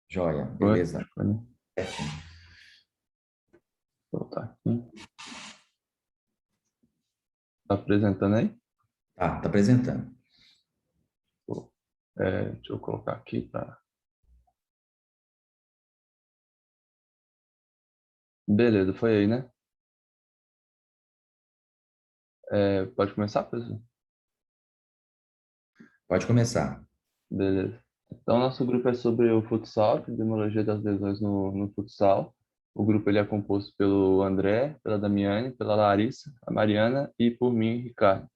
Joia, Oi, beleza. Certinho. vou botar aqui. Tá apresentando aí? Tá apresentando. Deixa eu colocar aqui para. Beleza, foi aí, né? Pode começar, pessoal? Pode começar. Beleza. Então, nosso grupo é sobre o futsal, epidemiologia das lesões no futsal. O grupo ele é composto pelo André, pela Damiane, pela Larissa, a Mariana e por mim, Ricardo.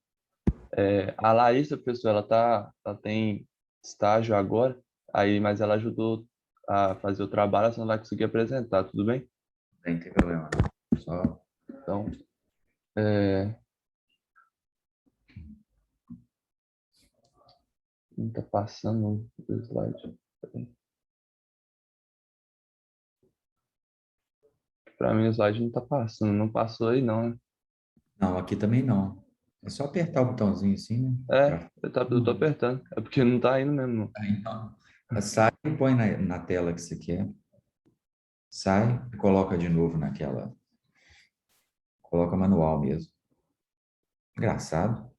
A Larissa, pessoal, ela tem estágio agora, aí, mas ela ajudou a fazer o trabalho, ela não vai conseguir apresentar, tudo bem? Não tem problema. Só Então, é, não tá passando o slide. Para mim o slide não tá passando, não passou aí não, né? não, aqui também não. É só apertar o botãozinho assim, né? Eu tô apertando, é porque não tá indo mesmo, não. Aí, então, sai e põe na tela que você quer. Sai e coloca de novo naquela. Coloca manual mesmo. Engraçado.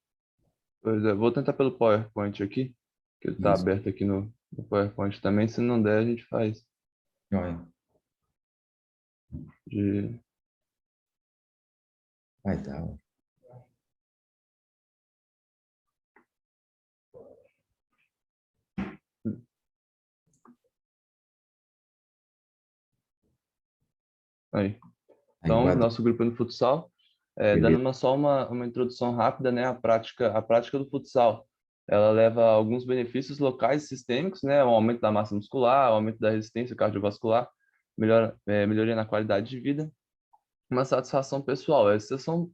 Pois é, vou tentar pelo PowerPoint aqui, que ele tá Isso. aberto aqui no PowerPoint também, se não der a gente faz Joia. de... Vai dar. Ó. Aí. Aí Então, enquadrou. nosso grupo é no futsal. Dando Beleza. só uma introdução rápida, né, a prática do futsal. Ela leva alguns benefícios locais e sistêmicos, né, o aumento da massa muscular, o aumento da resistência cardiovascular, melhoria na qualidade de vida, uma satisfação pessoal. Essas são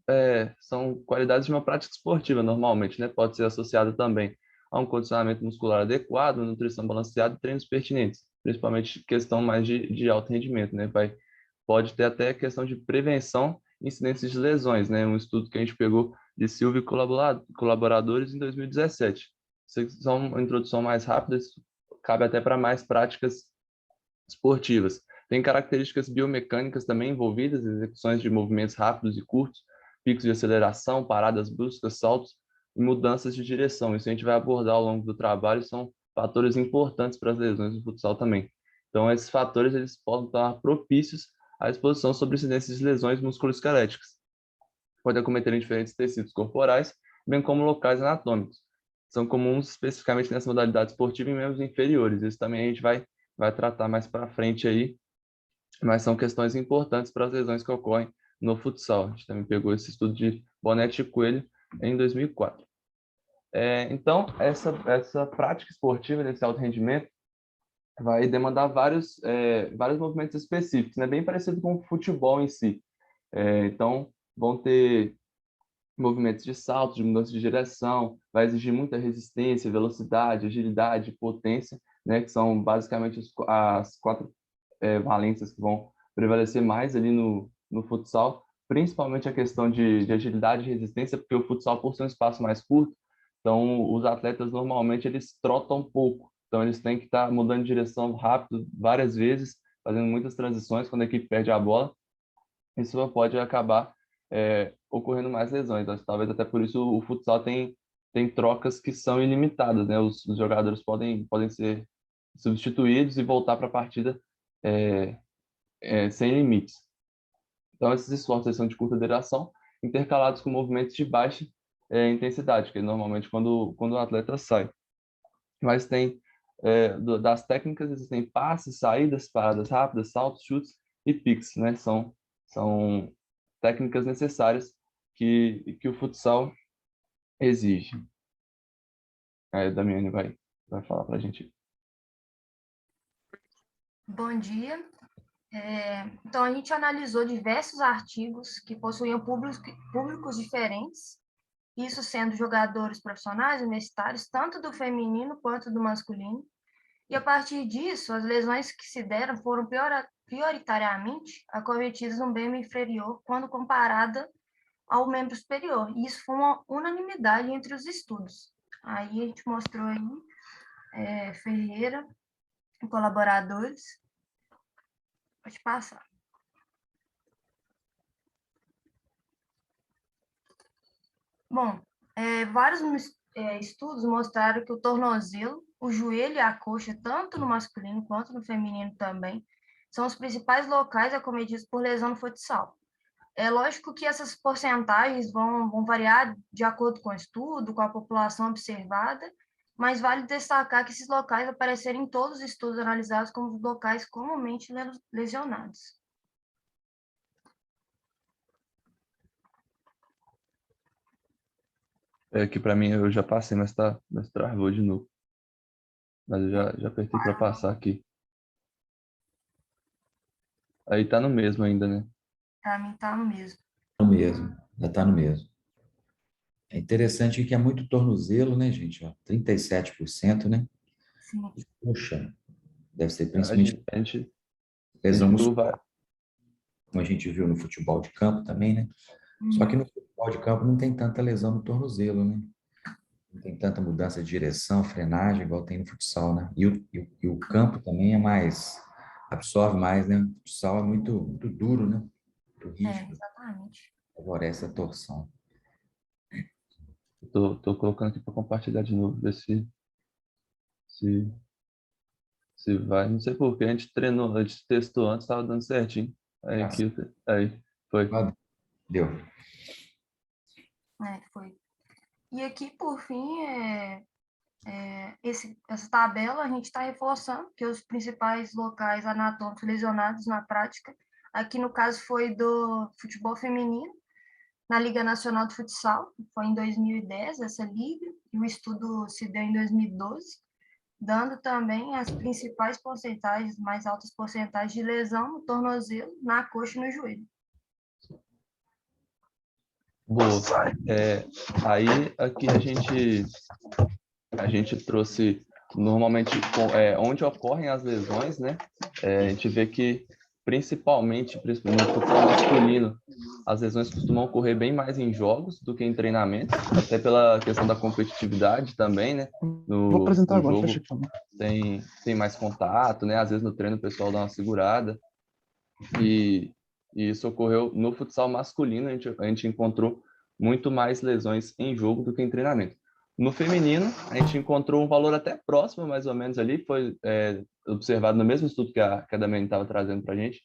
qualidades de uma prática esportiva, normalmente, né, pode ser associada também a um condicionamento muscular adequado, nutrição balanceada e treinos pertinentes, principalmente questão mais de alto rendimento, né, pode ter até questão de prevenção e incidências de lesões, né? Um estudo que a gente pegou de Silva e colaboradores em 2017. Isso é uma introdução mais rápida, isso cabe até para mais práticas esportivas. Tem características biomecânicas também envolvidas, execuções de movimentos rápidos e curtos, picos de aceleração, paradas bruscas, saltos e mudanças de direção. Isso a gente vai abordar ao longo do trabalho, são fatores importantes para as lesões do futsal também. Então, esses fatores eles podem estar propícios à exposição sobre incidências de lesões musculoesqueléticas. Podem acometer em diferentes tecidos corporais, bem como locais anatômicos. São comuns especificamente nessa modalidade esportiva em membros inferiores. Isso também a gente vai tratar mais para frente aí, mas são questões importantes para as lesões que ocorrem no futsal. A gente também pegou esse estudo de Bonetti e Coelho em 2004. Então, essa prática esportiva desse alto rendimento vai demandar vários movimentos específicos, né? Bem parecido com o futebol em si. Então, vão ter movimentos de salto, de mudança de direção, vai exigir muita resistência, velocidade, agilidade, potência, né? Que são basicamente as quatro valências que vão prevalecer mais ali no futsal, principalmente a questão de agilidade e resistência, porque o futsal, por ser um espaço mais curto, então os atletas normalmente eles trotam pouco, então eles têm que estar mudando de direção rápido várias vezes, fazendo muitas transições quando a equipe perde a bola, isso pode acabar ocorrendo mais lesões. Talvez até por isso o futsal tem trocas que são ilimitadas, né? Os jogadores podem ser substituídos e voltar para a partida é, sem limites. Então, esses esforços são de curta duração, intercalados com movimentos de baixa intensidade, que é normalmente quando o atleta sai. Mas das técnicas, existem passes, saídas, paradas rápidas, saltos, chutes e piques, né? São técnicas necessárias que o futsal exige. Aí a Damiane vai falar para a gente. Bom dia. Então, a gente analisou diversos artigos que possuíam públicos diferentes, isso sendo jogadores profissionais, universitários, tanto do feminino quanto do masculino. E a partir disso, as lesões que se deram foram prioritariamente acometidas no membro inferior quando comparada ao membro superior. E isso foi uma unanimidade entre os estudos. Aí a gente mostrou aí Ferreira, e colaboradores. Pode passar. Bom, vários estudos mostraram que o tornozelo, o joelho e a coxa, tanto no masculino quanto no feminino também, são os principais locais acometidos por lesão no futsal. É lógico que essas porcentagens vão variar de acordo com o estudo, com a população observada, mas vale destacar que esses locais apareceram em todos os estudos analisados como os locais comumente lesionados. Que para mim eu já passei, mas travou de novo. Mas eu já apertei para passar aqui. Aí tá no mesmo ainda, né? Para mim está no mesmo. No mesmo, já está no mesmo. É interessante que é muito tornozelo, né, gente? Ó, 37%, né? Sim. Puxa, deve ser A principalmente gente, a gente, a lesão gente viu muscular, como a gente viu no futebol de campo também, né? Só que no futebol de campo não tem tanta lesão no tornozelo, né? Não tem tanta mudança de direção, frenagem, igual tem no futsal, né? E o campo também é mais, absorve mais, né? O futsal é muito duro, né? Muito rígido, Exatamente. favorece a torção. tô colocando aqui para compartilhar de novo, ver se, se vai. Não sei por quê, a gente treinou, a gente testou antes, estava dando certinho. Aí Assim, aqui, aí, foi. deu. Foi. E aqui, por fim, essa tabela a gente está reforçando que os principais locais anatômicos lesionados na prática, aqui no caso foi do futebol feminino, na Liga Nacional de Futsal, foi em 2010 essa liga, e o estudo se deu em 2012, dando também as principais porcentagens, mais altas porcentagens de lesão no tornozelo, na coxa e no joelho. Boa. Aí aqui a gente trouxe normalmente onde ocorrem as lesões, né? A gente vê que principalmente no futebol masculino, as lesões costumam ocorrer bem mais em jogos do que em treinamentos, até pela questão da competitividade também, né? Vou apresentar No agora, jogo fecha aqui, mano. tem mais contato, né? Às vezes no treino o pessoal dá uma segurada. E isso ocorreu no futsal masculino, a gente encontrou muito mais lesões em jogo do que em treinamento. No feminino, a gente encontrou um valor até próximo, mais ou menos ali, foi observado no mesmo estudo que a Damiane estava trazendo para a gente,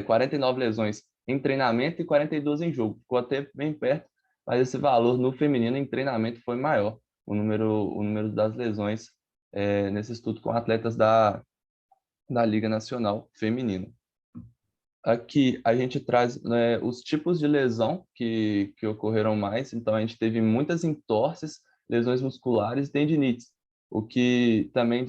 49 lesões em treinamento e 42 em jogo. Ficou até bem perto, mas esse valor no feminino em treinamento foi maior, o número das lesões nesse estudo com atletas da Liga Nacional Feminina. Aqui a gente traz, né, os tipos de lesão que ocorreram mais. Então, a gente teve muitas entorses, lesões musculares e tendinites, o que também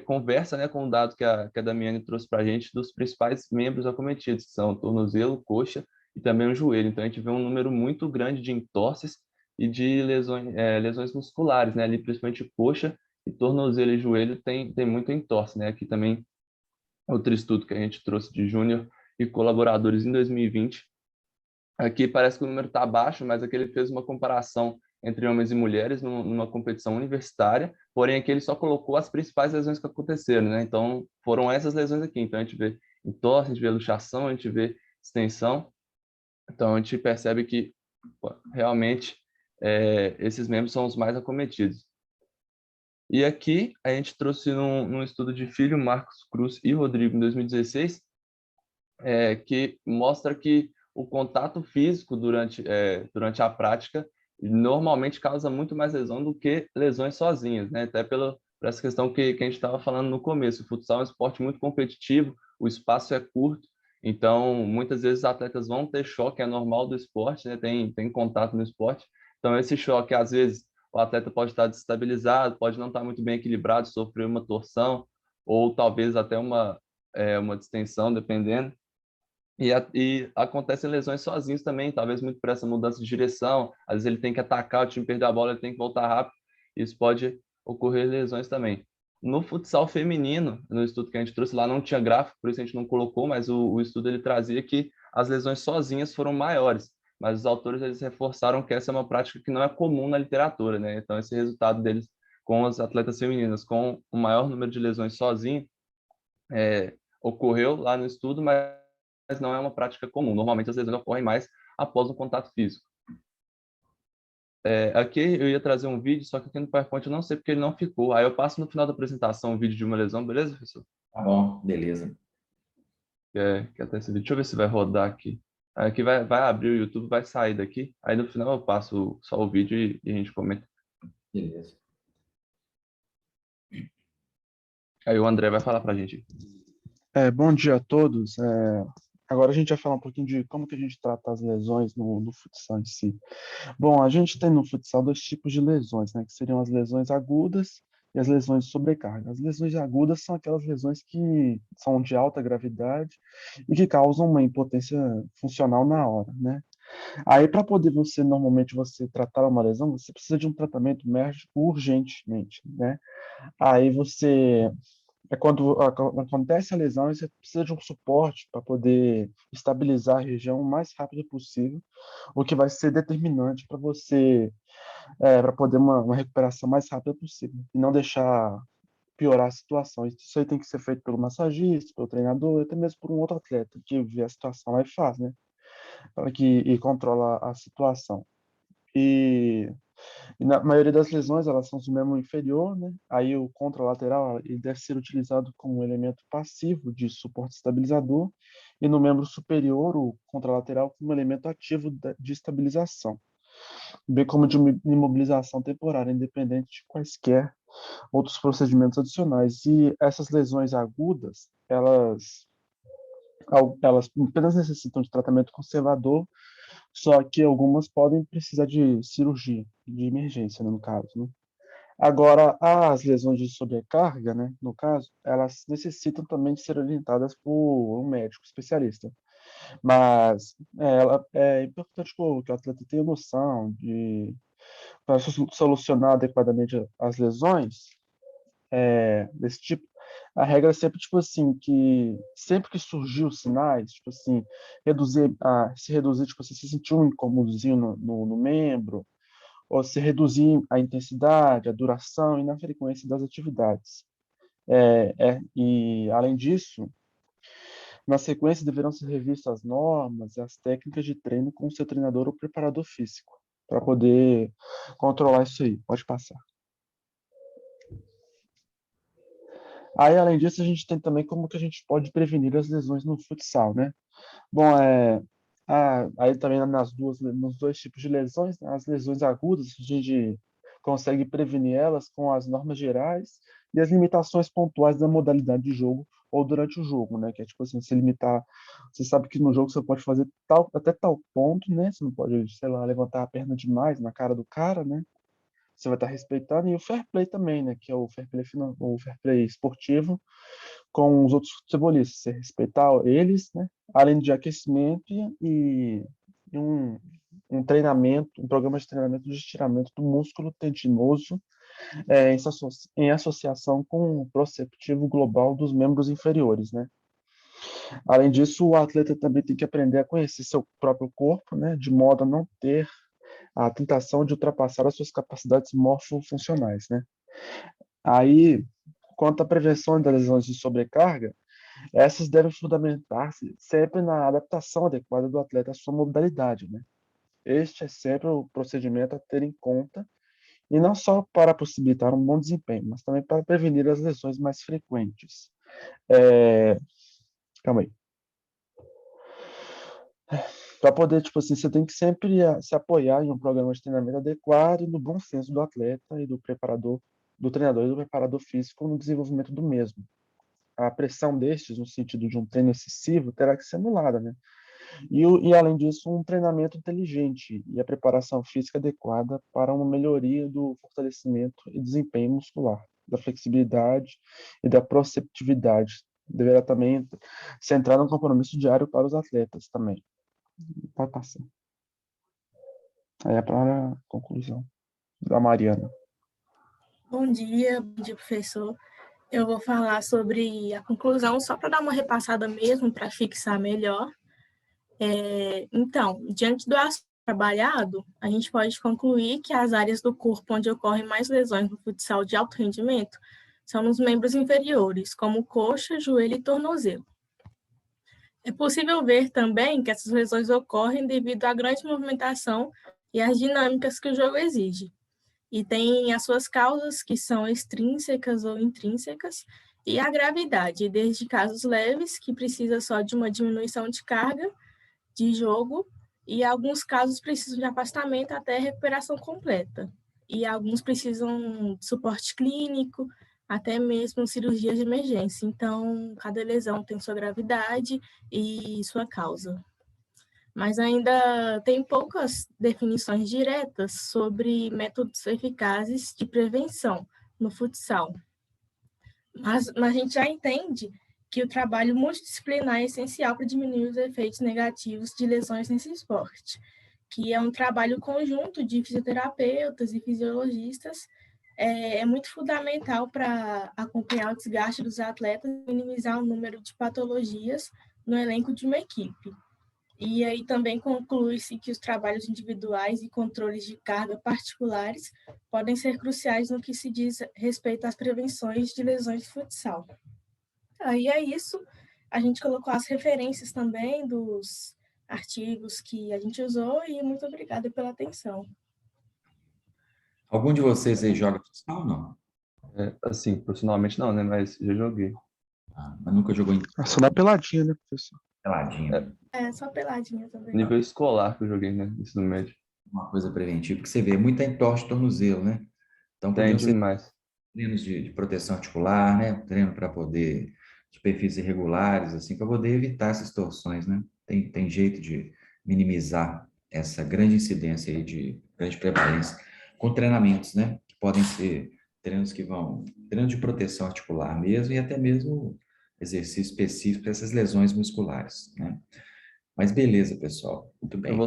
conversa, né, com o dado que a Damiane trouxe para a gente dos principais membros acometidos, que são o tornozelo, coxa e também o joelho. Então, a gente vê um número muito grande de entorses e de lesões musculares, né, ali principalmente coxa e tornozelo e joelho tem muito entorse, né. Aqui também outro estudo que a gente trouxe de júnior e colaboradores em 2020. Aqui parece que o número está baixo, mas aqui ele fez uma comparação entre homens e mulheres numa competição universitária, porém aqui ele só colocou as principais lesões que aconteceram, né? Então foram essas lesões aqui. Então a gente vê entorse, a gente vê luxação, a gente vê extensão. Então a gente percebe que realmente esses membros são os mais acometidos. E aqui a gente trouxe num estudo de Filho, Marcos Cruz e Rodrigo em 2016, que mostra que o contato físico durante a prática normalmente causa muito mais lesão do que lesões sozinhas, né? Até por essa questão que a gente estava falando no começo. O futsal é um esporte muito competitivo, o espaço é curto, então muitas vezes os atletas vão ter choque, é normal do esporte, né? Tem contato no esporte. Então esse choque, às vezes, o atleta pode estar desestabilizado, pode não estar muito bem equilibrado, sofrer uma torção, ou talvez até uma distensão, dependendo. E acontecem lesões sozinhos também, talvez muito por essa mudança de direção. Às vezes ele tem que atacar, o time perdeu a bola, ele tem que voltar rápido. Isso pode ocorrer lesões também. No futsal feminino, no estudo que a gente trouxe lá, não tinha gráfico, por isso a gente não colocou, mas o estudo ele trazia que as lesões sozinhas foram maiores. Mas os autores eles reforçaram que essa é uma prática que não é comum na literatura, né? Então esse resultado deles com as atletas femininas com o maior número de lesões sozinho, ocorreu lá no estudo, mas não é uma prática comum. Normalmente as lesões ocorrem mais após um contato físico. Aqui eu ia trazer um vídeo, só que aqui no PowerPoint eu não sei porque ele não ficou. Aí eu passo no final da apresentação um vídeo de uma lesão, beleza, professor? Tá bom, beleza. Que até esse vídeo. Deixa eu ver se vai rodar aqui. Aqui vai abrir o YouTube, vai sair daqui. Aí no final eu passo só o vídeo e a gente comenta. Beleza. Aí o André vai falar pra gente. Bom dia a todos. Agora a gente vai falar um pouquinho de como que a gente trata as lesões no futsal em si. Bom, a gente tem no futsal dois tipos de lesões, né, que seriam as lesões agudas e as lesões de sobrecarga. As lesões agudas são aquelas lesões que são de alta gravidade e que causam uma impotência funcional na hora, né? Aí, para poder normalmente você tratar uma lesão, você precisa de um tratamento médico urgentemente, né? Aí quando acontece a lesão, você precisa de um suporte para poder estabilizar a região o mais rápido possível, o que vai ser determinante para você, para poder uma recuperação mais rápida possível, e não deixar piorar a situação. Isso aí tem que ser feito pelo massagista, pelo treinador, até mesmo por um outro atleta que vê a situação lá e faz, né? E controla a situação. E na maioria das lesões, elas são do membro inferior, né? Aí o contralateral ele deve ser utilizado como um elemento passivo de suporte estabilizador, e no membro superior, o contralateral, como elemento ativo de estabilização, bem como de imobilização temporária, independente de quaisquer outros procedimentos adicionais. E essas lesões agudas, elas apenas necessitam de tratamento conservador, só que algumas podem precisar de cirurgia, de emergência, né, no caso, né? Agora, as lesões de sobrecarga, né, no caso, elas necessitam também de ser orientadas por um médico especialista. Mas é importante que o atleta tenha noção para solucionar adequadamente as lesões desse tipo. A regra é sempre, tipo assim, que sempre que surgiu os sinais, tipo assim, se reduzir, tipo assim, se sentir um incômodozinho no membro, ou se reduzir a intensidade, a duração e na frequência das atividades. E, além disso, na sequência deverão ser revistas as normas e as técnicas de treino com o seu treinador ou preparador físico, para poder controlar isso aí. Pode passar. Aí, além disso, a gente tem também como que a gente pode prevenir as lesões no futsal, né? Bom, aí também nos dois tipos de lesões, né? As lesões agudas, a gente consegue prevenir elas com as normas gerais e as limitações pontuais da modalidade de jogo ou durante o jogo, né? Que é tipo assim, se limitar, você sabe que no jogo você pode fazer até tal ponto, né? Você não pode, sei lá, levantar a perna demais na cara do cara, né? Você vai estar respeitando, e o fair play também, né? Que é o fair play esportivo com os outros futebolistas, você respeitar eles, né? Além de aquecimento e um treinamento, um programa de treinamento de estiramento do músculo tendinoso em associação com o proceptivo global dos membros inferiores, né? Além disso, o atleta também tem que aprender a conhecer seu próprio corpo, né? De modo a não ter a tentação de ultrapassar as suas capacidades morfofuncionais, né? Aí, quanto à prevenção das lesões de sobrecarga, essas devem fundamentar-se sempre na adaptação adequada do atleta à sua modalidade, né? Este é sempre o procedimento a ter em conta, e não só para possibilitar um bom desempenho, mas também para prevenir as lesões mais frequentes. Calma aí. Para poder, tipo assim, você tem que sempre se apoiar em um programa de treinamento adequado e no bom senso do atleta e do preparador, do treinador e do preparador físico no desenvolvimento do mesmo. A pressão destes, no sentido de um treino excessivo, terá que ser anulada, né? Além disso, um treinamento inteligente e a preparação física adequada para uma melhoria do fortalecimento e desempenho muscular, da flexibilidade e da proceptividade. Deverá também centrar no compromisso diário para os atletas também. Pode passar. Aí é para a conclusão da Mariana. Bom dia, professor. Eu vou falar sobre a conclusão, só para dar uma repassada mesmo, para fixar melhor. Então, diante do trabalhado, a gente pode concluir que as áreas do corpo onde ocorrem mais lesões no futsal de alto rendimento são nos membros inferiores, como coxa, joelho e tornozelo. É possível ver também que essas lesões ocorrem devido à grande movimentação e às dinâmicas que o jogo exige. E tem as suas causas, que são extrínsecas ou intrínsecas, e a gravidade, desde casos leves, que precisa só de uma diminuição de carga de jogo, e alguns casos precisam de afastamento até recuperação completa. E alguns precisam de suporte clínico, até mesmo cirurgias de emergência. Então, cada lesão tem sua gravidade e sua causa. Mas ainda tem poucas definições diretas sobre métodos eficazes de prevenção no futsal. Mas a gente já entende que o trabalho multidisciplinar é essencial para diminuir os efeitos negativos de lesões nesse esporte, que é um trabalho conjunto de fisioterapeutas e fisiologistas, é muito fundamental para acompanhar o desgaste dos atletas e minimizar o número de patologias no elenco de uma equipe. E aí também conclui-se que os trabalhos individuais e controles de carga particulares podem ser cruciais no que se diz respeito às prevenções de lesões de futsal. Aí é isso. A gente colocou as referências também dos artigos que a gente usou e muito obrigada pela atenção. Algum de vocês aí joga futsal ou não? Assim, profissionalmente não, né? Mas já joguei. Mas nunca jogou em Só dá peladinha, né, professor? peladinho. Só peladinha também. Nível escolar que eu joguei, né? Ensino médio. Uma coisa preventiva, porque você vê, muita entorse de tornozelo, né? Então, Tem podiam ser demais. treinos de proteção articular, né? Treino para poder, de perfis irregulares, assim, para poder evitar essas torções, né? Tem jeito de minimizar essa grande incidência aí de grande prevalência com treinamentos, né? Que podem ser treinos de proteção articular mesmo e até mesmo exercício específico para essas lesões musculares, né? Mas beleza, pessoal. Muito bem. Eu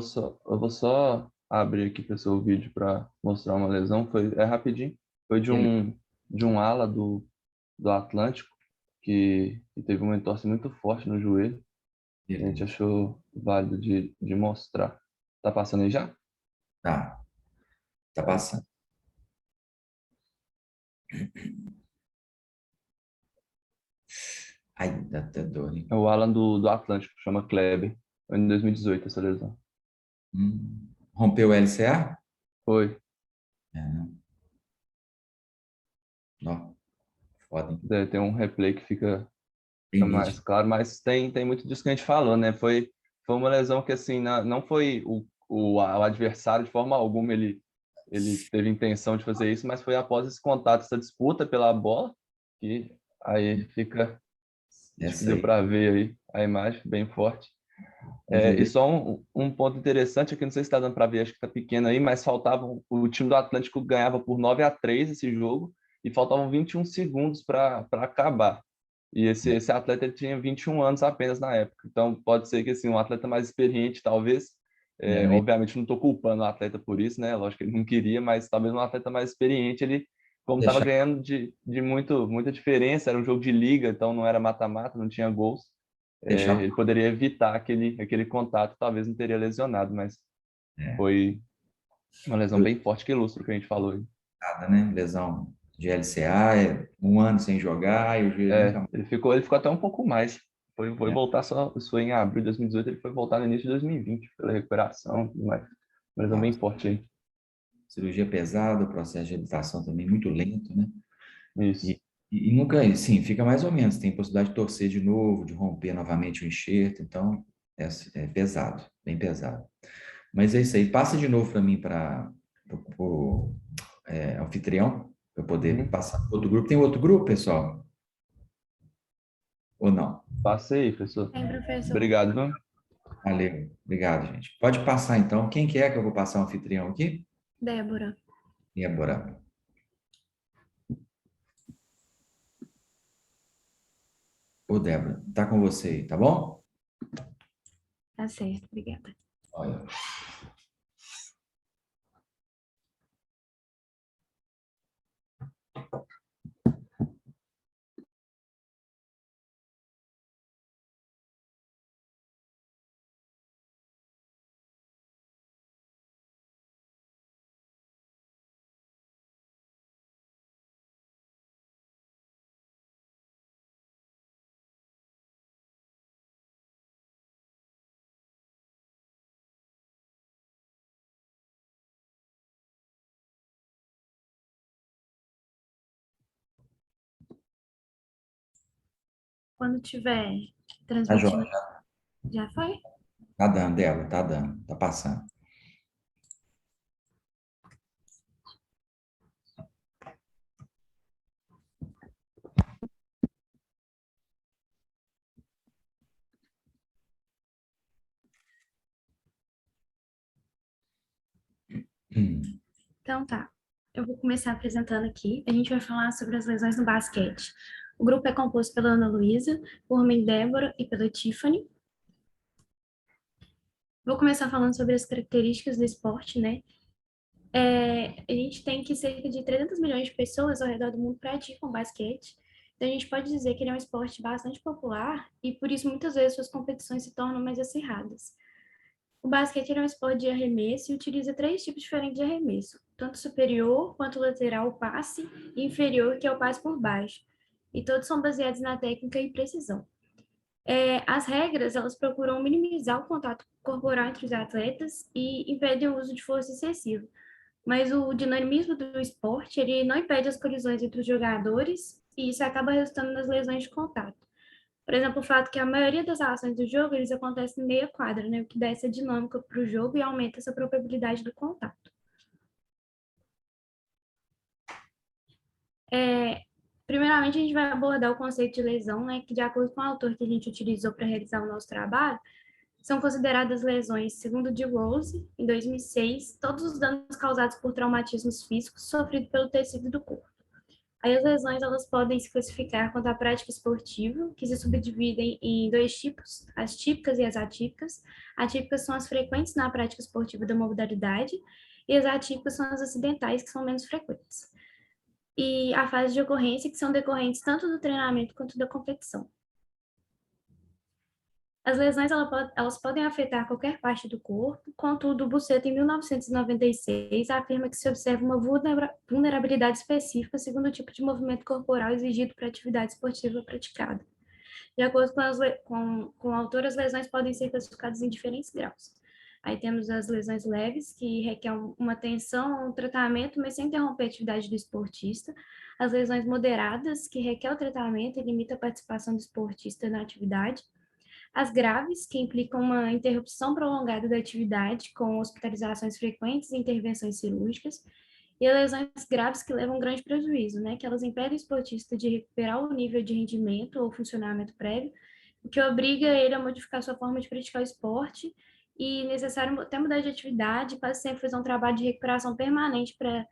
vou só abrir aqui, pessoal, o vídeo para mostrar uma lesão. É rapidinho. Foi de um ala do Atlântico que teve uma entorse muito forte no joelho. A gente Beleza. achou válido de mostrar. Tá passando aí já? Tá passando. Ai, dá até dor, hein? É o Alan do Atlântico, chama Kleber. Foi em 2018 essa lesão. Rompeu o LCA? Foi. É, né? Ó, foda, hein? Tem um replay que fica Bem mais nítido. claro, mas tem muito disso que a gente falou, né? Foi uma lesão que, assim, não foi o adversário de forma alguma, ele teve intenção de fazer isso, mas foi após esse contato, essa disputa pela bola, que aí fica, acho que Essa deu aí. para ver aí a imagem, bem forte. Eu E joguei. só um ponto interessante aqui, não sei se está dando para ver, acho que está pequeno aí, mas o time do Atlântico ganhava por 9-3 esse jogo e faltavam 21 segundos para acabar. E esse atleta ele tinha 21 anos apenas na época. Então pode ser que assim, um atleta mais experiente, talvez, Meio obviamente não estou culpando o atleta por isso, né? Lógico que ele não queria, mas talvez um atleta mais experiente, ele, como estava deixar. ganhando de muita diferença, era um jogo de liga, então não era mata-mata, não tinha gols. Deixar. Ele poderia evitar aquele contato, talvez não teria lesionado, mas É, foi uma lesão eu- bem forte que ilustra o que a gente falou aí. nada, né? Lesão de LCA, um ano sem jogar e o joelho nunca mais. Ele ficou até um pouco mais. Foi É, voltar só, isso foi em abril de 2018, ele foi voltar no início de 2020, pela recuperação, tudo mais. Uma lesão bem nossa. forte aí. Cirurgia pesada, o processo de reabilitação também muito lento, né? Isso. E nunca, sim, fica mais ou menos. Tem possibilidade de torcer de novo, de romper novamente o enxerto, então é pesado, bem pesado. Mas é isso aí. Passa de novo para mim, para o anfitrião, para eu poder Uhum. passar para outro grupo. Tem outro grupo, pessoal? Ou não? Passei aí, professor. Tem, professor. Obrigado, viu? Valeu. Obrigado, gente. Pode passar, então. Quem que é que eu vou passar o anfitrião aqui? Débora. Débora. Ô, Débora, tá com você aí, tá bom? Tá certo, obrigada. Olha. Quando tiver Tá, transmitindo. Jorge? Já foi? Tá dando, Débora, tá dando, tá passando. Então tá. Eu vou começar apresentando aqui. A gente vai falar sobre as lesões no basquete. O grupo é composto pela Ana Luísa, por mim, Débora, e pela Tiffany. Vou começar falando sobre as características do esporte, né? A gente tem que cerca de 300 milhões de pessoas ao redor do mundo praticam basquete. Então, a gente pode dizer que ele é um esporte bastante popular e, por isso, muitas vezes suas competições se tornam mais acirradas. O basquete é um esporte de arremesso e utiliza 3 tipos diferentes de arremesso, tanto superior quanto lateral, passe, e inferior, que é o passe por baixo. E todos são baseados na técnica e precisão. As regras, elas procuram minimizar o contato corporal entre os atletas e impedem o uso de força excessiva. Mas o dinamismo do esporte, ele não impede as colisões entre os jogadores e isso acaba resultando nas lesões de contato. Por exemplo, o fato que a maioria das ações do jogo, eles acontecem em meia quadra, né? O que dá essa dinâmica para o jogo e aumenta essa probabilidade do contato. Primeiramente, a gente vai abordar o conceito de lesão, né? Que de acordo com o autor que a gente utilizou para realizar o nosso trabalho, são consideradas lesões, segundo de Rose, em 2006, todos os danos causados por traumatismos físicos sofridos pelo tecido do corpo. Aí as lesões, elas podem se classificar quanto à prática esportiva, que se subdividem em 2 tipos, as típicas e as atípicas. Atípicas são as frequentes na prática esportiva da modalidade, e as atípicas são as acidentais, que são menos frequentes. E a fase de ocorrência, que são decorrentes tanto do treinamento quanto da competição. As lesões, elas podem afetar qualquer parte do corpo, contudo, o Buscetta, em 1996, afirma que se observa uma vulnerabilidade específica segundo o tipo de movimento corporal exigido para a atividade esportiva praticada. De acordo com o autor, as lesões podem ser classificadas em diferentes graus. Aí temos as lesões leves, que requerem uma atenção ou um tratamento, mas sem interromper a atividade do esportista. As lesões moderadas, que requerem o tratamento e limita a participação do esportista na atividade. As graves, que implicam uma interrupção prolongada da atividade, com hospitalizações frequentes e intervenções cirúrgicas, e as lesões graves que levam grande prejuízo, né? Que elas impedem o esportista de recuperar o nível de rendimento ou funcionamento prévio, o que obriga ele a modificar sua forma de praticar o esporte e necessário até mudar de atividade, quase sempre fazer um trabalho de recuperação permanente para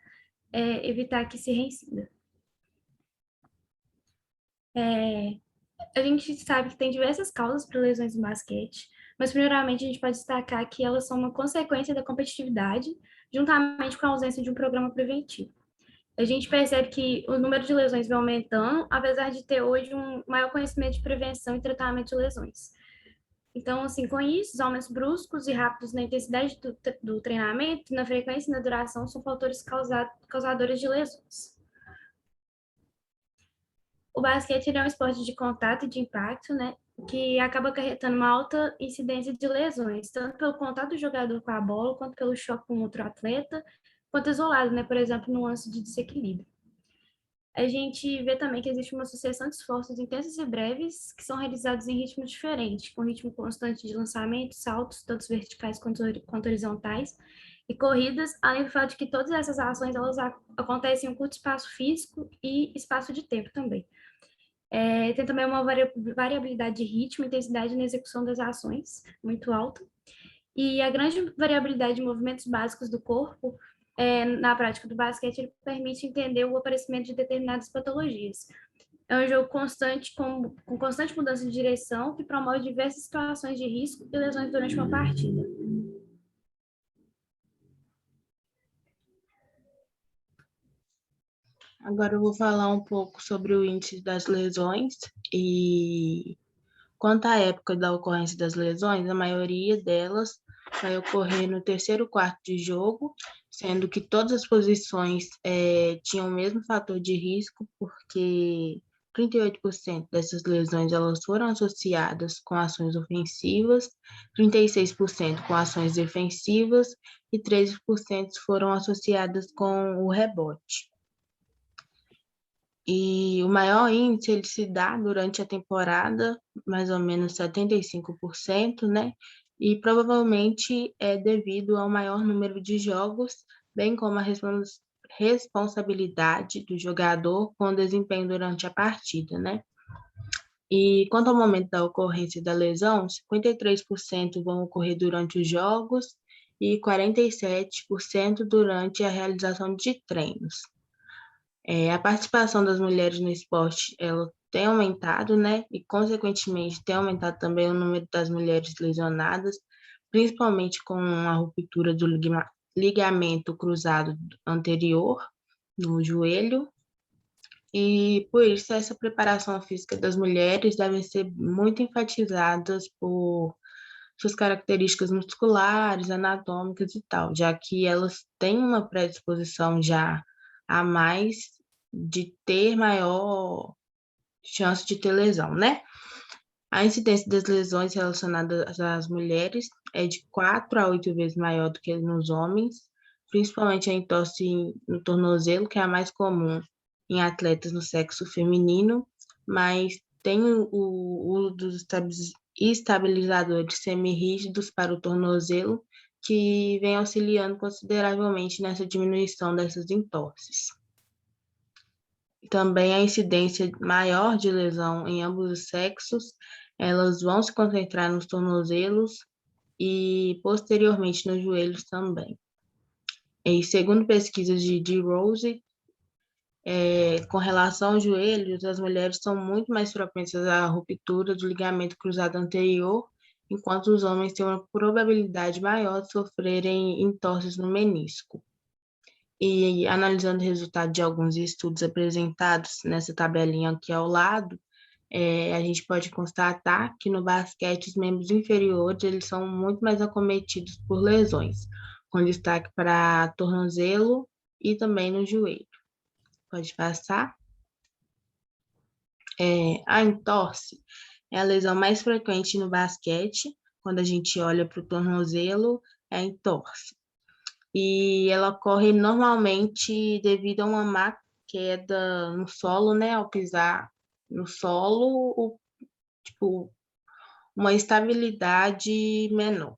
evitar que se reincida. A gente sabe que tem diversas causas para lesões no basquete, mas primeiramente a gente pode destacar que elas são uma consequência da competitividade, juntamente com a ausência de um programa preventivo. A gente percebe que o número de lesões vem aumentando, apesar de ter hoje um maior conhecimento de prevenção e tratamento de lesões. Então, assim, com isso, os aumentos bruscos e rápidos na intensidade do treinamento, na frequência e na duração são fatores causadores de lesões. O basquete é um esporte de contato e de impacto, né, que acaba acarretando uma alta incidência de lesões, tanto pelo contato do jogador com a bola, quanto pelo choque com outro atleta, quanto isolado, né, por exemplo, no lance de desequilíbrio. A gente vê também que existe uma sucessão de esforços intensos e breves que são realizados em ritmo diferente, com ritmo constante de lançamento, saltos, tanto verticais quanto horizontais, e corridas, além do fato de que todas essas ações elas acontecem em um curto espaço físico e espaço de tempo também. Tem também uma variabilidade de ritmo e intensidade na execução das ações, muito alta. E a grande variabilidade de movimentos básicos do corpo na prática do basquete ele permite entender o aparecimento de determinadas patologias. É um jogo constante, com constante mudança de direção, que promove diversas situações de risco e lesões durante uma partida. Agora eu vou falar um pouco sobre o índice das lesões e quanto à época da ocorrência das lesões, a maioria delas vai ocorrer no terceiro quarto de jogo, sendo que todas as posições tinham o mesmo fator de risco, porque 38% dessas lesões elas foram associadas com ações ofensivas, 36% com ações defensivas e 13% foram associadas com o rebote. E o maior índice ele se dá durante a temporada, mais ou menos 75%, né? E provavelmente é devido ao maior número de jogos, bem como a responsabilidade do jogador com o desempenho durante a partida, né? E quanto ao momento da ocorrência da lesão, 53% vão ocorrer durante os jogos e 47% durante a realização de treinos. A participação das mulheres no esporte, ela tem aumentado, né? E, consequentemente, tem aumentado também o número das mulheres lesionadas, principalmente com a ruptura do ligamento cruzado anterior no joelho. E, por isso, essa preparação física das mulheres deve ser muito enfatizada por suas características musculares, anatômicas e tal, já que elas têm uma predisposição já a mais de ter maior chance de ter lesão, né? A incidência das lesões relacionadas às mulheres é de 4 a 8 vezes maior do que nos homens, principalmente a entorse no tornozelo, que é a mais comum em atletas no sexo feminino, mas tem o uso dos estabilizadores semirrígidos para o tornozelo, que vem auxiliando consideravelmente nessa diminuição dessas entorses. Também a incidência maior de lesão em ambos os sexos, elas vão se concentrar nos tornozelos e posteriormente nos joelhos também. E segundo pesquisas de Rose, com relação aos joelhos, as mulheres são muito mais propensas à ruptura do ligamento cruzado anterior, enquanto os homens têm uma probabilidade maior de sofrerem entorses no menisco. E analisando o resultado de alguns estudos apresentados nessa tabelinha aqui ao lado, a gente pode constatar que no basquete os membros inferiores eles são muito mais acometidos por lesões, com destaque para tornozelo e também no joelho. Pode passar. A entorse é a lesão mais frequente no basquete. Quando a gente olha para o tornozelo, é a entorse. E ela ocorre normalmente devido a uma má queda no solo, né? Ao pisar no solo, uma estabilidade menor.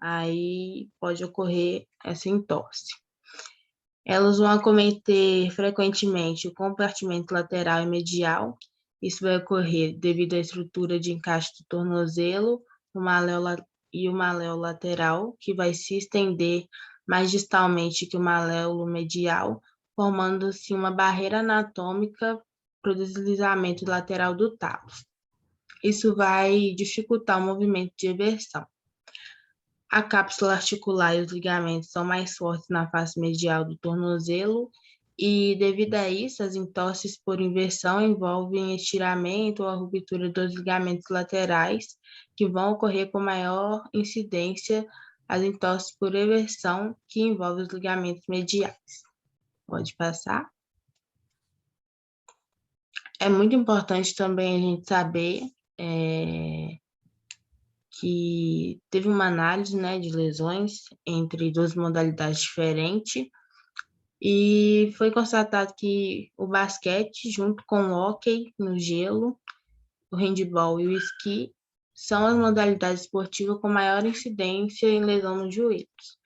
Aí pode ocorrer essa entorse. Elas vão acometer frequentemente o compartimento lateral e medial. Isso vai ocorrer devido à estrutura de encaixe do tornozelo e o maléolo lateral, que vai se estender mais distalmente que o maléolo medial, formando-se uma barreira anatômica para o deslizamento lateral do talos. Isso vai dificultar o movimento de eversão. A cápsula articular e os ligamentos são mais fortes na face medial do tornozelo e, devido a isso, as entorses por inversão envolvem estiramento ou a ruptura dos ligamentos laterais, que vão ocorrer com maior incidência as entorses por eversão, que envolvem os ligamentos mediais. Pode passar. É muito importante também a gente saber que teve uma análise, né, de lesões entre duas modalidades diferentes e foi constatado que o basquete, junto com o hóquei no gelo, o handebol e o esqui, são as modalidades esportivas com maior incidência em lesão nos joelhos.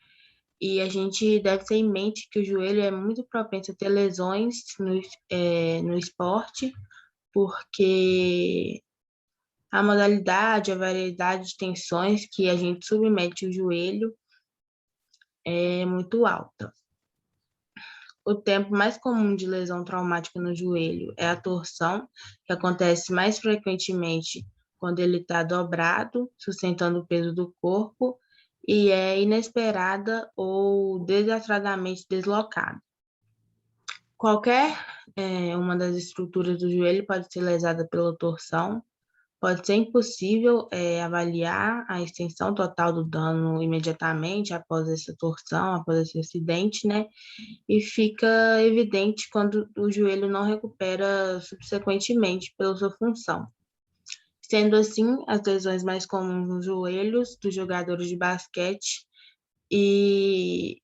E a gente deve ter em mente que o joelho é muito propenso a ter lesões no esporte, porque a modalidade, a variedade de tensões que a gente submete o joelho é muito alta. O tempo mais comum de lesão traumática no joelho é a torção, que acontece mais frequentemente quando ele está dobrado, sustentando o peso do corpo, e é inesperada ou desastradamente deslocada. Qualquer uma das estruturas do joelho pode ser lesada pela torção. Pode ser impossível avaliar a extensão total do dano imediatamente após essa torção, após esse acidente, né? E fica evidente quando o joelho não recupera subsequentemente pela sua função. Sendo assim, as lesões mais comuns nos joelhos dos jogadores de basquete, e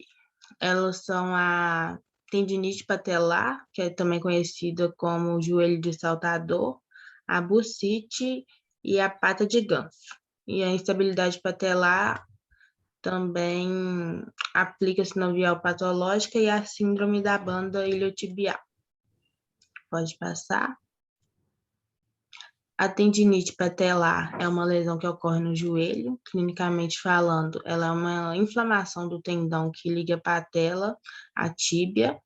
elas são a tendinite patelar, que é também conhecida como joelho de saltador, a bursite e a pata de ganso. E a instabilidade patelar também aplica sinovial patológica e a síndrome da banda iliotibial. Pode passar. A tendinite patelar é uma lesão que ocorre no joelho. Clinicamente falando, ela é uma inflamação do tendão que liga a patela à tíbia.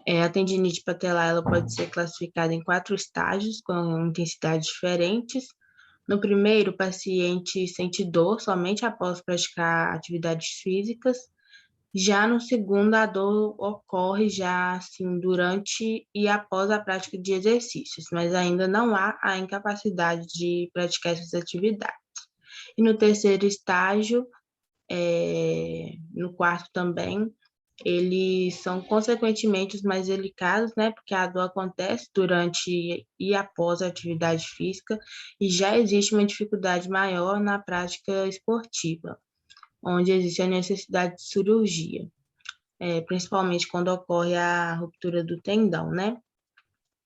A tendinite patelar ela pode ser classificada em 4 estágios, com intensidades diferentes. No primeiro, o paciente sente dor somente após praticar atividades físicas. Já no segundo, a dor ocorre já assim, durante e após a prática de exercícios, mas ainda não há a incapacidade de praticar essas atividades. E no terceiro estágio, no quarto também, eles são consequentemente os mais delicados, né? Porque a dor acontece durante e após a atividade física e já existe uma dificuldade maior na prática esportiva, onde existe a necessidade de cirurgia, principalmente quando ocorre a ruptura do tendão, né?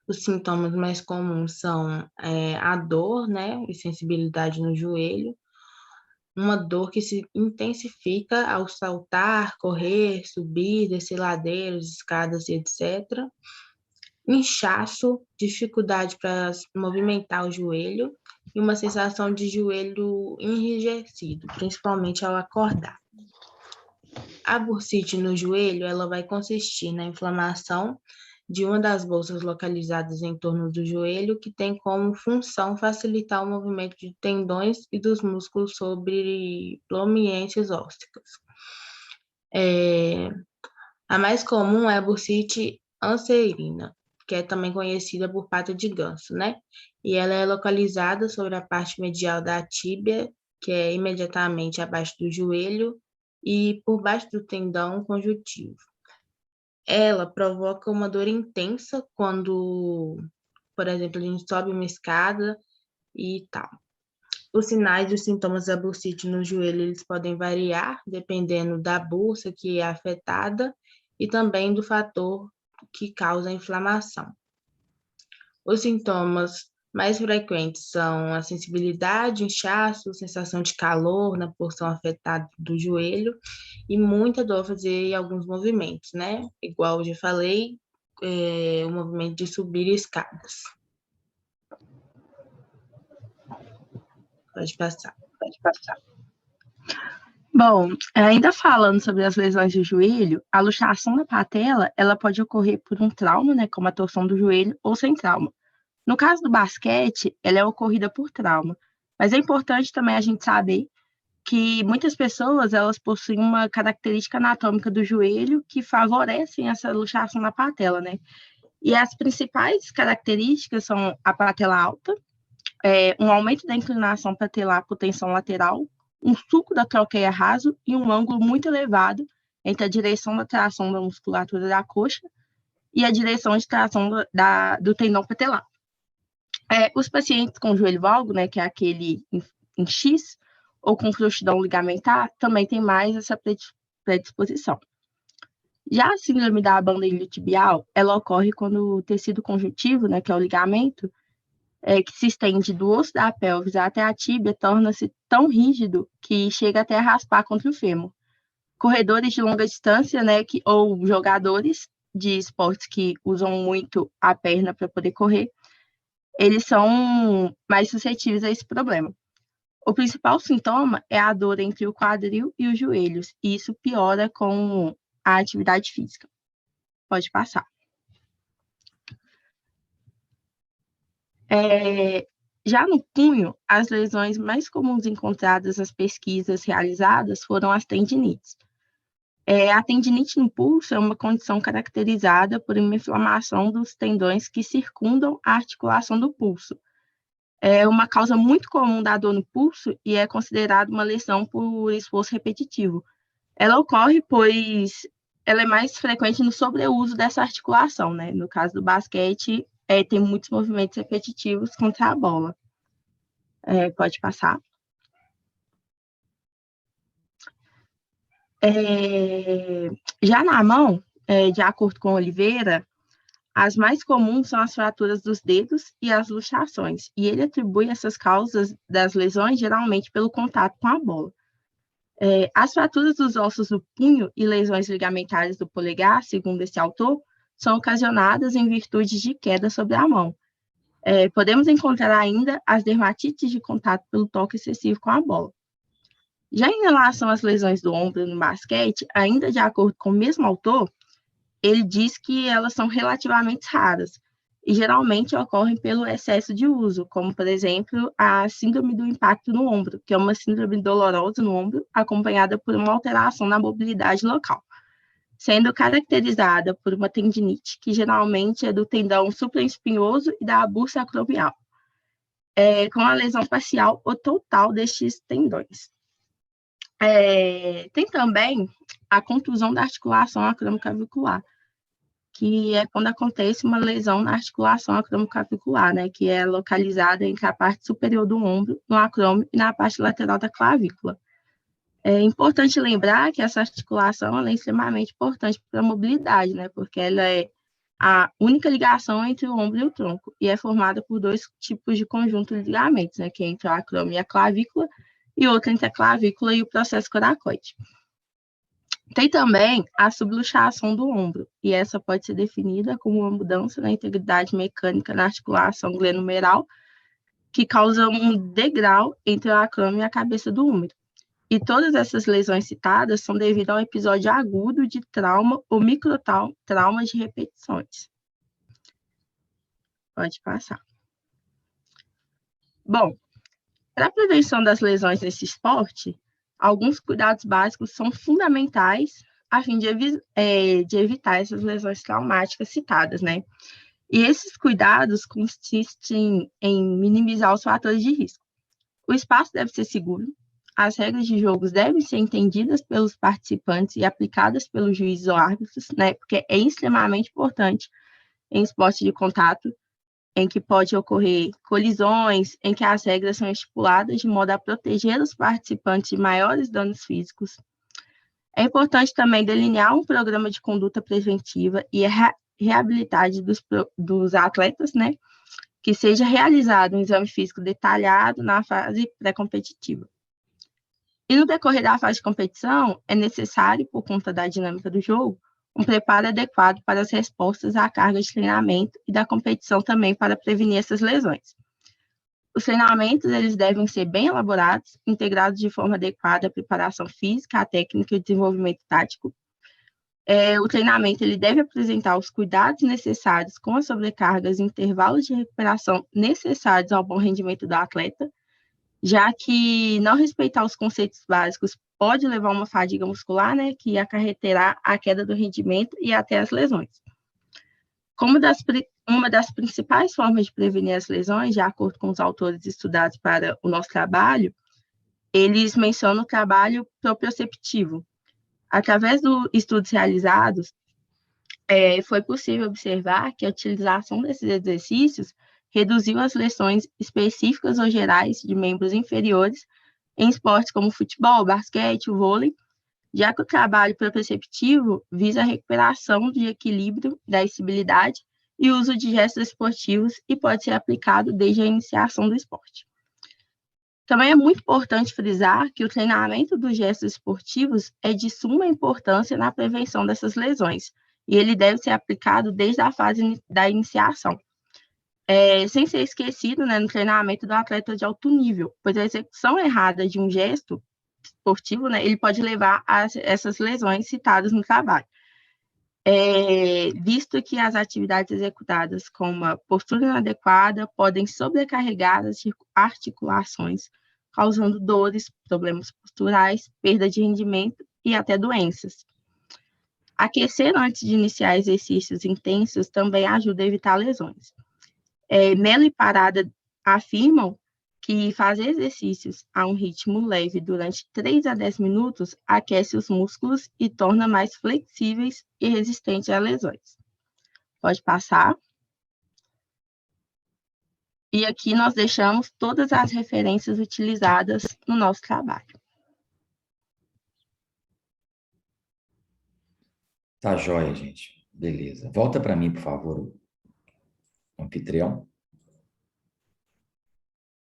Os sintomas mais comuns são a dor, né? E sensibilidade no joelho, uma dor que se intensifica ao saltar, correr, subir, descer ladeiras, escadas, etc. Inchaço, dificuldade para movimentar o joelho e uma sensação de joelho enrijecido, principalmente ao acordar. A bursite no joelho, ela vai consistir na inflamação de uma das bolsas localizadas em torno do joelho, que tem como função facilitar o movimento de tendões e dos músculos sobre plombiências ósseas. A mais comum é a bursite anserina, que é também conhecida por pata de ganso, né? E ela é localizada sobre a parte medial da tíbia, que é imediatamente abaixo do joelho, e por baixo do tendão conjuntivo. Ela provoca uma dor intensa quando, por exemplo, a gente sobe uma escada e tal. Os sinais e os sintomas da bursite no joelho, eles podem variar dependendo da bursa que é afetada e também do fator que causa a inflamação. Os sintomas mais frequentes são a sensibilidade, inchaço, sensação de calor na porção afetada do joelho e muita dor a fazer alguns movimentos, né? Igual eu já falei, o movimento de subir escadas. Pode passar. Bom, ainda falando sobre as lesões do joelho, a luxação da patela, ela pode ocorrer por um trauma, né, como a torção do joelho, ou sem trauma. No caso do basquete, ela é ocorrida por trauma, mas é importante também a gente saber que muitas pessoas, elas possuem uma característica anatômica do joelho que favorecem essa luxação da patela, né? E as principais características são a patela alta, um aumento da inclinação patelar por tensão lateral, um sulco da troqueia raso e um ângulo muito elevado entre a direção da tração da musculatura da coxa e a direção de tração do tendão patelar. Os pacientes com joelho valgo, né, que é aquele em X, ou com frouxidão ligamentar, também tem mais essa predisposição. Já a síndrome da banda iliotibial, ela ocorre quando o tecido conjuntivo, né, que é o ligamento, que se estende do osso da pelvis até a tíbia, torna-se tão rígido que chega até a raspar contra o fêmur. Corredores de longa distância, né, ou jogadores de esportes que usam muito a perna para poder correr, eles são mais suscetíveis a esse problema. O principal sintoma é a dor entre o quadril e os joelhos, e isso piora com a atividade física. Pode passar. Já no punho, as lesões mais comuns encontradas nas pesquisas realizadas foram as tendinites. A tendinite no pulso é uma condição caracterizada por uma inflamação dos tendões que circundam a articulação do pulso. É uma causa muito comum da dor no pulso e é considerada uma lesão por esforço repetitivo. Ela ocorre pois ela é mais frequente no sobreuso dessa articulação, né? No caso do basquete, tem muitos movimentos repetitivos contra a bola. Pode passar. Já na mão, de acordo com Oliveira, as mais comuns são as fraturas dos dedos e as luxações, e ele atribui essas causas das lesões geralmente pelo contato com a bola. As fraturas dos ossos do punho e lesões ligamentares do polegar, segundo esse autor, são ocasionadas em virtude de queda sobre a mão. Podemos encontrar ainda as dermatites de contato pelo toque excessivo com a bola. Já em relação às lesões do ombro no basquete, ainda de acordo com o mesmo autor, ele diz que elas são relativamente raras e geralmente ocorrem pelo excesso de uso, como, por exemplo, a síndrome do impacto no ombro, que é uma síndrome dolorosa no ombro, acompanhada por uma alteração na mobilidade local, sendo caracterizada por uma tendinite, que geralmente é do tendão supraespinhoso e da bursa acromial, com a lesão parcial ou total destes tendões. Tem também a contusão da articulação acromioclavicular, que é quando acontece uma lesão na articulação acromioclavicular, né, que é localizada entre a parte superior do ombro, no acrômio, e na parte lateral da clavícula. É importante lembrar que essa articulação ela é extremamente importante para a mobilidade, né, porque ela é a única ligação entre o ombro e o tronco, e é formada por dois tipos de conjunto de ligamentos, né, que é entre o acrômio e a clavícula, e outra entre a clavícula e o processo coracoide. Tem também a subluxação do ombro, e essa pode ser definida como uma mudança na integridade mecânica na articulação glenohumeral, que causa um degrau entre o acrômio e a cabeça do úmero. E todas essas lesões citadas são devido a um episódio agudo de trauma ou microtrauma de repetições. Pode passar. Bom, para a prevenção das lesões nesse esporte, alguns cuidados básicos são fundamentais a fim de evitar essas lesões traumáticas citadas, né? E esses cuidados consistem em minimizar os fatores de risco. O espaço deve ser seguro, as regras de jogos devem ser entendidas pelos participantes e aplicadas pelos juízes ou árbitros, né? Porque é extremamente importante em esporte de contato, em que pode ocorrer colisões, em que as regras são estipuladas de modo a proteger os participantes de maiores danos físicos. É importante também delinear um programa de conduta preventiva e reabilidade dos atletas, né, que seja realizado um exame físico detalhado na fase pré-competitiva. E no decorrer da fase de competição, é necessário, por conta da dinâmica do jogo, um preparo adequado para as respostas à carga de treinamento e da competição também para prevenir essas lesões. Os treinamentos eles devem ser bem elaborados, integrados de forma adequada à preparação física, à técnica e ao desenvolvimento tático. O treinamento ele deve apresentar os cuidados necessários com as sobrecargas e intervalos de recuperação necessários ao bom rendimento do atleta, já que não respeitar os conceitos básicos pode levar a uma fadiga muscular, né, que acarreterá a queda do rendimento e até as lesões. Uma das principais formas de prevenir as lesões, de acordo com os autores estudados para o nosso trabalho, eles mencionam o trabalho proprioceptivo. Através dos estudos realizados, foi possível observar que a utilização desses exercícios reduziu as lesões específicas ou gerais de membros inferiores em esportes como o futebol, o basquete, o vôlei, já que o trabalho proprioceptivo visa a recuperação de equilíbrio, da estabilidade e uso de gestos esportivos e pode ser aplicado desde a iniciação do esporte. Também é muito importante frisar que o treinamento dos gestos esportivos é de suma importância na prevenção dessas lesões, e ele deve ser aplicado desde a fase da iniciação. Sem ser esquecido, né, no treinamento do atleta de alto nível, pois a execução errada de um gesto esportivo, né, ele pode levar a essas lesões citadas no trabalho. Visto que as atividades executadas com uma postura inadequada podem sobrecarregar as articulações, causando dores, problemas posturais, perda de rendimento e até doenças. Aquecer antes de iniciar exercícios intensos também ajuda a evitar lesões. Mello e Parada afirmam que fazer exercícios a um ritmo leve durante 3 a 10 minutos aquece os músculos e torna mais flexíveis e resistentes a lesões. Pode passar. E aqui nós deixamos todas as referências utilizadas no nosso trabalho. Tá joia, gente. Beleza. Volta para mim, por favor, o anfitrião.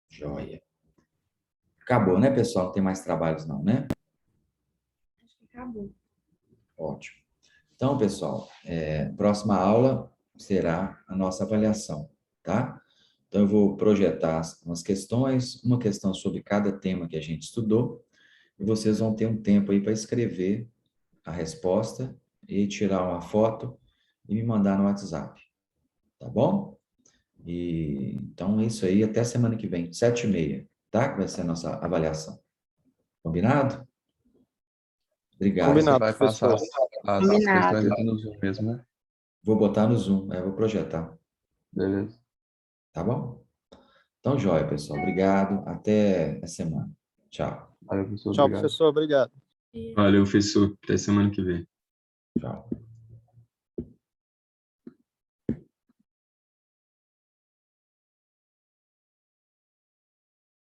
Joia. Acabou, né, pessoal? Não tem mais trabalhos não, né? Acho que acabou. Ótimo. Então, pessoal, próxima aula será a nossa avaliação, tá? Então, eu vou projetar umas questões, uma questão sobre cada tema que a gente estudou, e vocês vão ter um tempo aí para escrever a resposta e tirar uma foto e me mandar no WhatsApp, tá bom? Então, é isso aí. Até semana que vem, 7h30, tá? Que vai ser a nossa avaliação. Combinado? Obrigado. Você Combinado, vai passar professor. as Combinado. questões aqui no Zoom mesmo, né? Vou botar no Zoom, vou projetar, Beleza. tá bom? Então, joia, pessoal. Obrigado. Até a semana. Tchau. Valeu, professor. Tchau, Obrigado. professor. Obrigado. Valeu, professor. Até semana que vem. Tchau.